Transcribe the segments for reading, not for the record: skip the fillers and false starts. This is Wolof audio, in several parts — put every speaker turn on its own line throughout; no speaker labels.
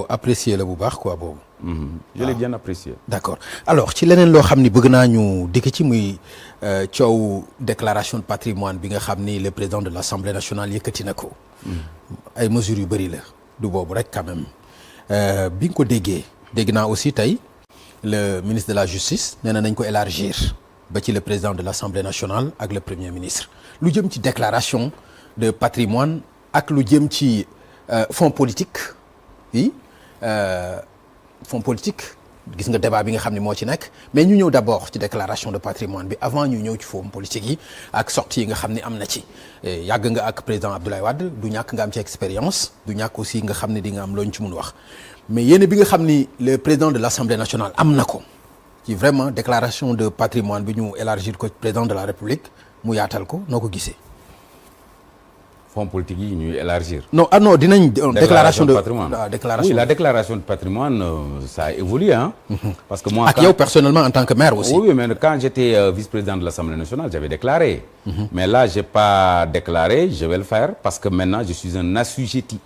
apprécier la bu baax quoi boobu.
Je l'ai bien apprécié.
D'accord alors ci leneen loo xam ni bëgg naa ñu dikk ci muy coow déclaration de patrimoine bi nga xam ni le président de l'Assemblée nationale yëkkati na ko. ay mesures yu bëri la du boobu rek quand même bi nga ko déggee dégg naa aussi tey le ministre de la justice nee na nañ ko élargir ba ci le président de l'Assemblée nationale ak le premier ministre lu jëm ci déclaration de patrimoine ak lu jëm ci fonds politique yi fonds politique gis nga débat bi nga xam ne moo ci nekk mais ñu ñëw d'abord ci déclaration de patrimoine bi avant ñu ñëw ci fonds politique yi ak sortie yi nga xam ne am na ci yàgg nga ak président Abdoulaye Wade du ñàkk nga am ci expérience du ñàkk aussi nga xam ne di nga am looñ ci mun wax mais yéen bi nga xam ni le président de l'Assemblée nationale am na ko ci vraiment déclaration de patrimoine bi ñu élargir ko président de la République mu yaatal ko noo ko gisee.
Fonds politique yi ñuy élargir.
Non dinañ déclaration de
patrimoine.
Déclaration.
Oui, la déclaration de patrimoine ça a évolué hein. Parce que moi
ak yow personnellement en tant que maire aussi.
Oui, mais quand j'étais vice-président de l'Assemblée nationale, j'avais déclaré. Mais là, j'ai pas déclaré, je vais le faire parce que maintenant je suis un assujetti.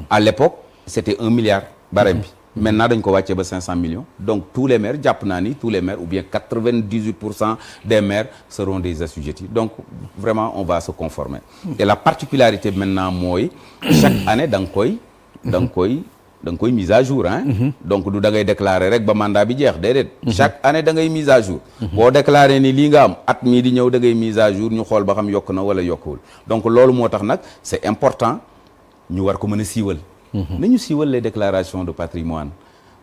À l'époque, c'était 1 milliard barème bi. Maintenant dañ ko wàccee ba 500 millions. Donc tous les maires jàpp naa ni tous les maires ou bien 98% des maires seront des assujettis. Donc vraiment on va se conformer. Et la particularité maintenant mooy chaque année da nga koy mise à jour hein. Donc du da ngay déclarer rek ba mandat bi jeex déedéet. Chaque année da ngay mise à jour. boo déclarer ni lii nga am at mii di ñëw da ngay mise à jour ñu xool ba xam yokk na wala yokkuwul. Donc loolu moo tax nag c'est important ñu war ko mën a siiwal. nañu siiwal les déclarations de patrimoine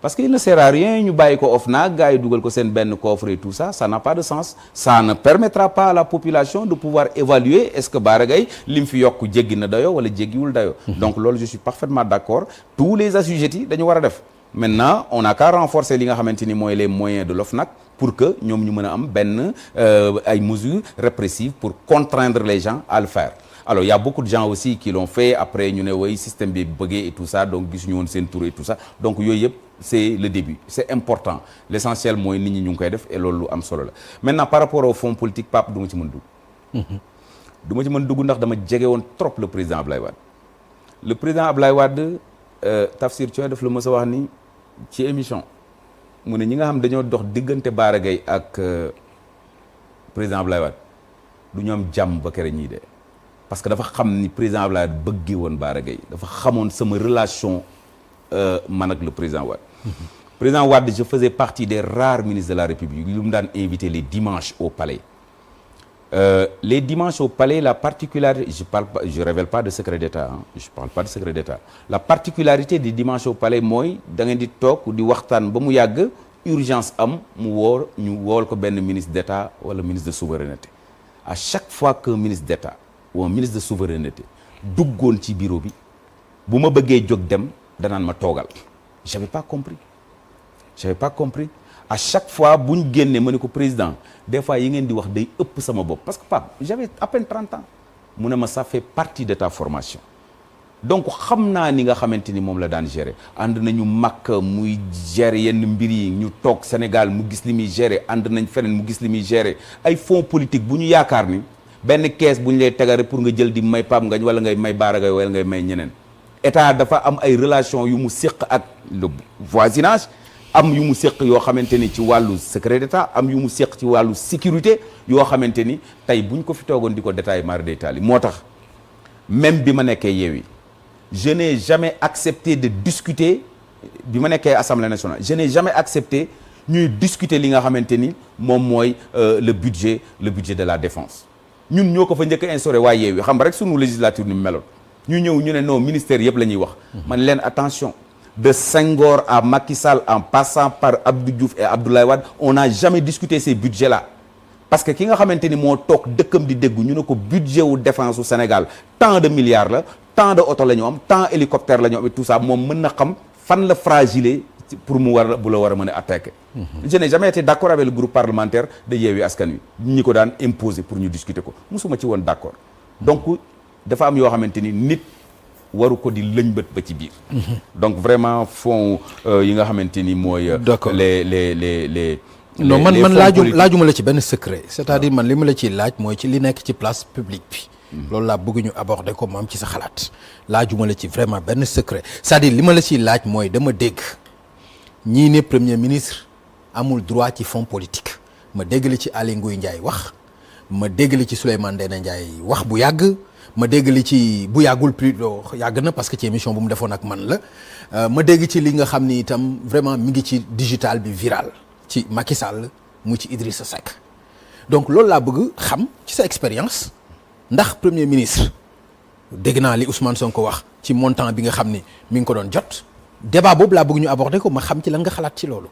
parce que il ne sert à rien ñu bàyyi ko OFNAC gars yi dugal ko seen benn coffre et tout ça n'a pas de sens ça ne permettra pas à la population de pouvoir évaluer est-ce que Bara Gaye li mu fi yokk jéggi na dayo wala jéggiwul dayo donc loolu je suis parfaitement d'accord tous les assujettis dañu war a def maintenant on n'a qu'à renforcer li nga xamante ni mooy les moyens de l'OFNAC pour que ñoom ñu mën a am benn ay mesures répressives pour contraindre les gens à le faire. Alors il y a beaucoup de gens aussi qui l'ont fait après ñu ne way système bi bëggee et tout ça donc gisuñu woon seen tour et tout ça donc yooyu yëpp c'est le début c'est important l'essentiel mooy nit ñi ñu ngi koy def et loolu lu am solo la maintenant par rapport au fonds politique Pape du ma ci mën dugg du ma ci mën dugg ndax dama jege woon trop le président Ablaye Wade le président Ablaye Wade Tafsir Thioye daf la mës a wax ni ci émission mu ne ñi nga xam dañoo dox diggante Bara Gaye ak président Ablaye Wade du ñoom jàmm ba kere ñii dee parce que dafa xam ni président Abdoulaye bëggee woon Bara Gaye dafa xamoon sama relation man ak le président Wade. Président Wade je faisais partie des rares ministres de la République yu mu daan invité les dimanches au palais. Les dimanches au palais la particularité je révèle pas de secret d'État je parle pas de secret d'État la particularité des dimanches au palais mooy da ngeen di toog di waxtaan ba mu yàgg urgence am mu ñu wool ko benn ministre d'État wala ministre de souveraineté à chaque fois qu'un ministre d'État ou un ministre de souveraineté duggoon ci bureau bi bu ma bëggee jóg dem danaan ma toogal j'avais pas compris à chaque fois bu ñu génnee ma ne ko président des fois yi ngeen di wax day ëpp sama bopp parce que Pape j'avais à peine 30 ans mu ne ma ça fait partie de ta formation donc xam naa ni nga xamante ni moom la daan gérer ànd nañu Makka muy gérer yenn mbir yi ñu toog Sénégal mu gis li muy gérer ànd nañ feneen mu gis li muy gérer ay fonds politique bu ñu yaakaar ni benn kees bu ñu lay tegare pour nga jël di may Pape Ngagne wala ngay may Bara Gaye wala ngay may ñeneen état dafa am ay relations yu mu séq ak le voisinage am yu mu séq yoo xamante ni ci wàllu secret d'état am yu mu séq ci wàllu sécurité yoo xamante ni tey buñ ko fi toogoon di ko détailler mara détail moo tax même bi ma nekkee Yewwi je n'ai jamais accepté de discuter bi ma nekkee Assemblée nationale je n'ai jamais accepté ñuy discuter li nga xamante ni moom mooy le budget de la défense ñun ñoo ko fa njëkk a instauré waa Yewwi xam nga rek sunu législature ni mu meloon ñu ñëw ñu ne non ministère yëpp la ñuy wax man leen attention de Senghor à Macky Sall en passant par Abdou Diouf et Abdoulaye Wade on n'a jamais discuté ces budgets là parce que ki nga xamante ni moo toog dëkkam di déggu ñu ne ko budget wu défense au Sénégal tant de milliards la tant de oto la ñu am tant hélicoptère la ñu am et tout ça moom mën na xam fan la fragile pour mu war bu la war a mën a attaquer. Je n'ai jamais été d'accord avec le groupe parlementaire de Yewwi Askan Wi ñi ko daan imposer pour ñu discuter ko musuma ci woon d'accord donc dafa am yoo xamante ni nit waru ko di lëñbët ba ci biir. Donc vraiment fonds yi nga xamante ni mooy.
d'accord
les
non man laajuma la ci benn secret c'est-à-dire man li ma la ciy laaj mooy ci li nekk ci place publique bi loolu laa bëgg ñu aborder ko maam ci sa xalaat laajuma la ci vraiment benn secret c'est-à-dire li ma la ciy laaj mooy dama dégg ñii ne premier ministre amul droit ci fonds politique ma dégg li ci Aly Ngouille Ndiaye wax ma dégg li ci Souleymane Ndéné Ndiaye wax bu yàgg ma dégg li ci bu yàggul plus yàgg na parce que ci émission bu mu defoon ak man la ma dégg ci li nga xam ni itam vraiment mi ngi ci digital bi viral ci Macky Sall mu ci Idrissa Seck donc loolu laa bëgg xam ci sa expérience ndax premier ministre dégg naa li Ousmane Sonko wax ci montant bi nga xam ni mi ngi ko doon jot débat boobu laa bëgg ñu aborder ko ma xam ci lan nga xalaat ci loolu.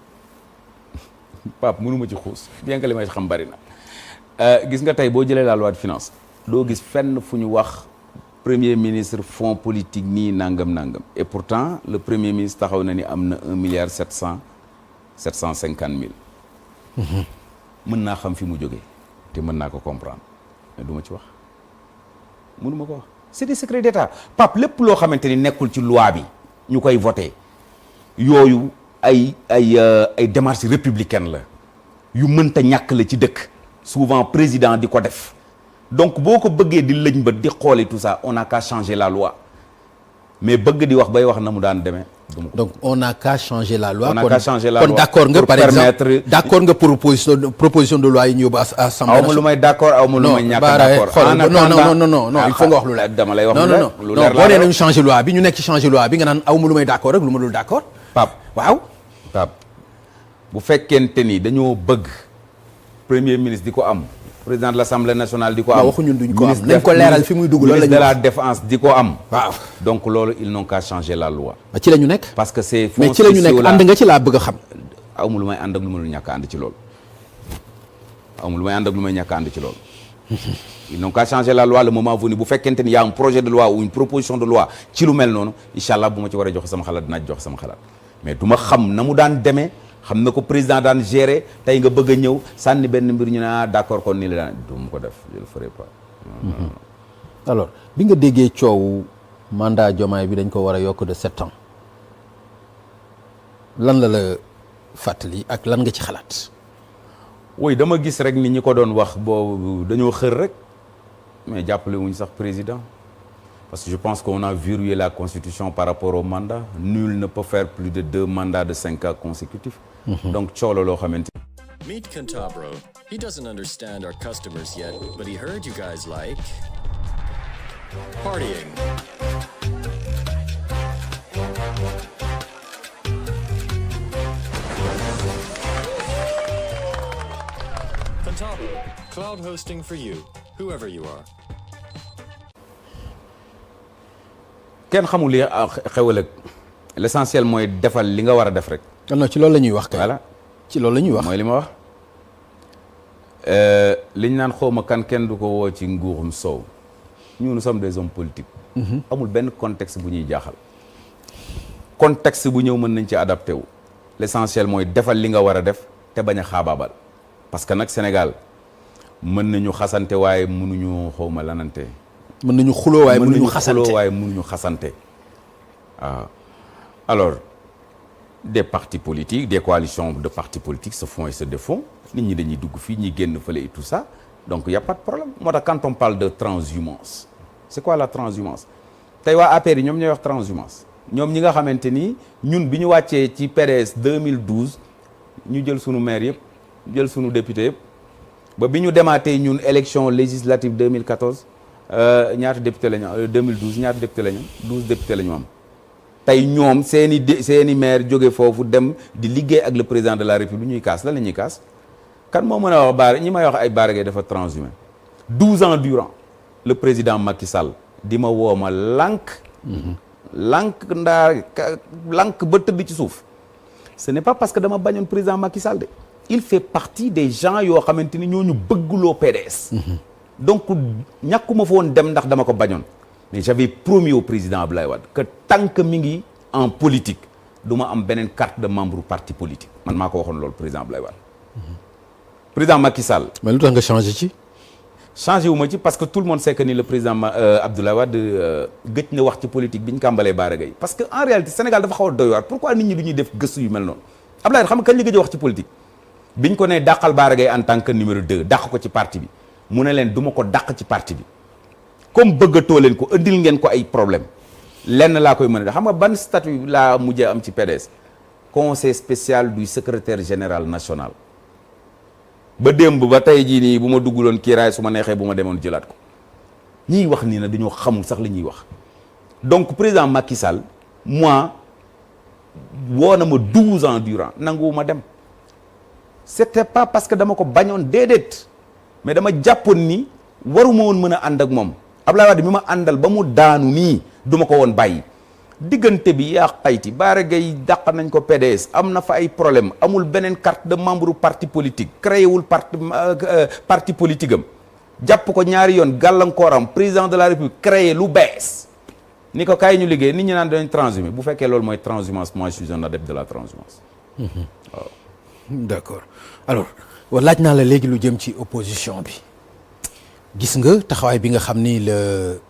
Pape mënuma ci xuus bien que li may xam bari na gis nga tey boo jëlee la loi de finance doo gis fenn fu ñu wax premier ministre fonds politique nii nangam et pourtant le premier ministre taxaw na ni am na 1,750 milliard. mën naa xam fi mu jógee te mën naa ko comprendre mais du ma ci wax mënuma ko wax c'est des secrets d'État Pape lépp loo xamante ni nekkul ci loi bi ñu koy voté yooyu ay démarches républicaines la yu mënta ñàkk la ci dëkk souvent président di ko def donc boo ko bëggee di lëñ ba di xooli tout ça on n'a qu'à changer la loi mais bëgg di wax bay wax na mu daan demee.
donc on n'a qu'à changer la loi.
on n'a qu'à changer la loi
kon d'accord nga par exemple d'accord nga proposition de loi yi ñu yóbbu assemblée.
aw ma lu may d'accord aw ma lu may ñàkk d'accord.
non il faut nga wax lu leer.
dama lay wax lu leer
lu leer boo nee nañu changer loi bi ñu nekk ci changer loi bi nga naan aw ma lu may d'accord rek lu ma dul d'accord.
Pape
waaw.
Pape bu fekkente ni dañoo bëgg premier ministre di ko am. président de l'Assemblée nationale di ko am.
waxuñu duñ ko am nañ ko leeral fi muy dugg loolu la
ministre de la défense di ko am.
waaw
donc loolu ils n'ont qu'à changer la loi.
ci la ñu nekk.
parce que c'est
mais ci la ñu nekk ànd nga ci laa bëgg a xam.
awma lu may ànd ak lu ma lu ñàkk ànd ci loolu. awma lu may ànd ak lu may ñàkk ànd ci loolu. ils n'ont qu'à changer la loi le moment venu bu fekkente ni y a un projet de loi ou une proposition de loi ci lu mel noonu incha allah bu ma ci war a joxe sama xalaat dinaa joxe sama xalaat mais du ma xam na mu daan demee. xam na ko président daan gérer tey nga bëgg a ñëw sànni benn mbir ñu ne d'accord kon nii la daan du ma ko def je le ferai pas.
alors bi nga déggee coowu mandat Diomaye bi dañ ko war a yokk de 7 ans lan la fàttali ak lan nga ci xalaat.
oui dama gis rek ni ñi ko doon wax boobu dañoo xër rek mais jàppale wuñ sax président parce que je pense qu'on a verrouillé la constitution par rapport au mandat nul ne peut faire plus de 2 mandats de 5 ans consécutifs. donc coow la loo xamante.
Meet Cantabro. He doesn't understand our customers yet, but he heard you guys like partying. Cantabro, cloud hosting for you, whoever you are.
kenn xamul li xewal ak l'essentiel mooy defal li nga war a def rek.
non ci loolu la ñuy wax kay.
voilà
ci loolu la ñuy wax
mooy li ma wax. liñ naan xawma kan kenn du ko woo ci nguurum soow nous sommes des hommes politiques. amul benn contexte bu ñuy jaaxal. contexte bu ñëw mën nañ ci adapté wu. l'essentiel mooy defal li nga war a def te bañ a xaabaabal. parce que nag Sénégal mën nañu xasante waaye mënuñu xawma lanante.
mën nañu xuloo waaye mënuñu xasante
waaw alors des partis politiques des coalitions de partis politiques se font et se défont nit ñi dañuy dugg fii ñi génn fële et tout ça donc y a pas de problème moo tax quand on parle de transhumance c'est quoi la transhumance tey waa APR yi ñoom ñooy wax transhumance ñoom ñi nga xamante ni ñun bi ñu wàccee ci PDS 2012 ñu jël sunu maire yëpp jël sunu député yëpp ba bi ñu demaatee ñun élection législative 2014 ñaata député la ñu am 2012 ñaata député la ñu am 12 député la ñu am tey ñoom seeni maire jóge foofu dem di liggéey ak le président de la république ñuy kaas lan la ñuy kaas kan moo mën a wax baare ñi may wax ay baare dafa transhumé 12 ans durant le président Macky Sall di ma woo ma lànk ba tëdd ci suuf ce n'est pas parce que dama bañoon président Macky Sall de il fait partie des gens yoo xamante ni ñooñu bëgguloo PDS donc ñàkkuma fa woon dem ndax dama ko bañoon mais j'avais promis au président Abdoulaye Wade que tant que mi ngi en politique du ma am beneen carte de membre parti politique man maa ko waxoon loolu président Abdoulaye Wade président Macky Sall.
mais lu tax nga changé ci.
changé wu ma ci parce que tout le monde sait que ni le président Abdoulaye Wade gëj na wax ci politique bi ñu kàmbalee Bara Gaye parce que en réalité Sénégal dafa xaw a doy waar pourquoi nit ñi du ñuy def gëstu yu mel noonu Abdoulaye xam nga kañ la gëj a wax ci politique biñ ko ne dàqal Bara Gaye en tant que numéro 2 dàq ko ci parti bi mu ne leen du ma ko dàq ci parti bi comme bëggatoo leen ko indil ngeen ko ay problème lenn laa koy mën a xam nga ban statut laa mujjee am ci PDS conseil spécial du secrétaire général national ba démb ba tey jii nii bu ma dugguloon kiiraay su ma neexee bu ma demoon jëlaat ko ñiy wax nii na dañoo xamul sax li ñuy wax donc président Macky Sall moi woo na ma 12 ans durant nanguwuma dem c'était pas parce que dama ko bañoon déedéet mais dama jàppoon ni waruma woon mën a ànd ak moom Abdoulaye Wade mi ma àndal ba mu daanu nii duma ko woon bàyyi diggante bi yaa xayti Bara Gaye dàq nañ ko PDS am na fa ay problème amul beneen carte de membre parti politique créé wul parti politique am jàpp ko ñaari yoon gàllankooram président de la république créé lu bees ni ko kaay ñu liggéey nit ñi naan dañ transhumé bu fekkee loolu mooy transhumance moi je suis un adepte de la transhumance waaw.
D'accord alors laaj naa la léegi lu jëm ci opposition bi gis nga taxawaay bi nga xam ni le